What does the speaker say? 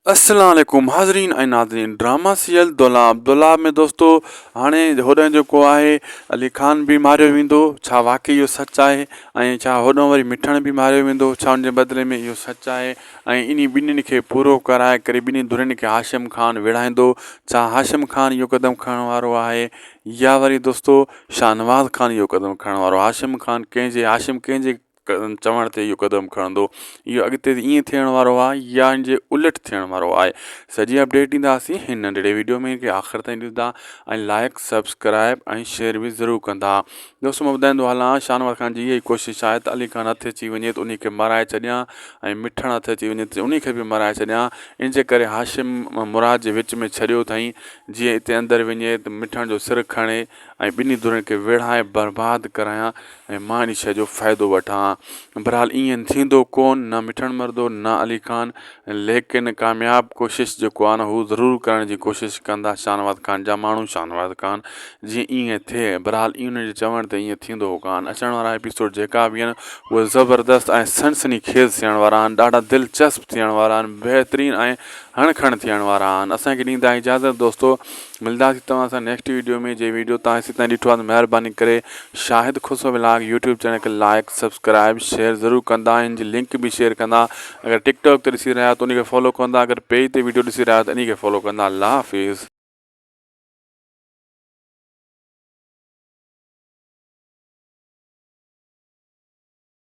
अस्सलाम वालेकुम हाज़रीन ऐं नाज़रीन। ड्रामा सीरियल दुलाब में दोस्तों हाणे होॾां जेको आहे अली ख़ान बि मारियो वेंदो, छा वाक़ई इहो सच आहे ऐं छा होॾां वरी मिठण बि मारियो वेंदो, छा उनजे बदिले में इहो सच आहे ऐं इन ॿिन्हिनि खे पूरो कराए करे ॿिन्ही धुरनि खे हाशिम ख़ान विढ़ाईंदो, छा हाशिम ख़ान इहो क़दम खणण वारो आहे या वरी दोस्तों शाहनवाज़ ख़ान इहो क़दम खणण वारो। हाशिम कंहिंजे चवण ते इहो क़दम खणंदो, इहो अॻिते ईअं थियण वारो आहे या इन जे उलट थियण वारो आहे। सॼी अपडेट ॾींदासीं हिन नंढिड़े वीडियो में कि आख़िर ताईं ॾिसंदा ऐं लाइक सब्सक्राइब ऐं शेयर बि ज़रूरु कंदा। दोस्तों मां ॿुधाईंदो हलां, शाहनवाज़ ख़ान जी इहा ई कोशिशि आहे त अली ख़ान हथु अची वञे त उन खे मराए छॾियां ऐं मिठण हथु अची वञे त उन खे बि मराए छॾियां। इन जे करे हाशिम मुराद जे विच में छॾियो अथई, जीअं हिते अंदरि वञे त मिठण जो सिर खणे ऐं ॿिन्ही धुरनि खे विढ़ाए बर्बादु करायां ऐं मां इन शइ जो फ़ाइदो वठां। बहरहाल ईअं थींदो कोन, न मिठण मरदो न अली ख़ान, लेकिन कामयाबु कोशिशि जेको आहे न हू ज़रूरु करण जी कोशिशि कंदा शाहनवाज़ ख़ान जा माण्हू, शाहनवाज़ ख़ान जीअं ईअं थिए। बहरहाल उन जे चवण ते ईअं थींदो कोन। अचण वारा एपिसोड जेका बि आहिनि उहे ज़बरदस्त ऐं सनसनीखेज़ थियण वारा आहिनि, ॾाढा दिलचस्प थियण वारा आहिनि, बहितरीनु ऐं हणखण थियण वारा आहिनि। असांखे ॾींदा इजाज़त दोस्तों, मिलंदासीं तव्हां सां नेक्स्ट वीडियो में। जे वीडियो तव्हां हेसि ताईं ॾिठो आहे त महिरबानी करे शाहिद खुसरो व्लॉग यूट्यूब चैनल खे लाइक सब्सक्राइब शेयर ज़रूरु कंदा, इन जी लिंक बि शेयर कंदा। अगरि टिकटॉक ते ॾिसी रहिया त उन खे फॉलो कंदा, अगरि पेज ते वीडियो ॾिसी रहिया त इन खे फॉलो कंदा। अल्लाह हाफ़िज़।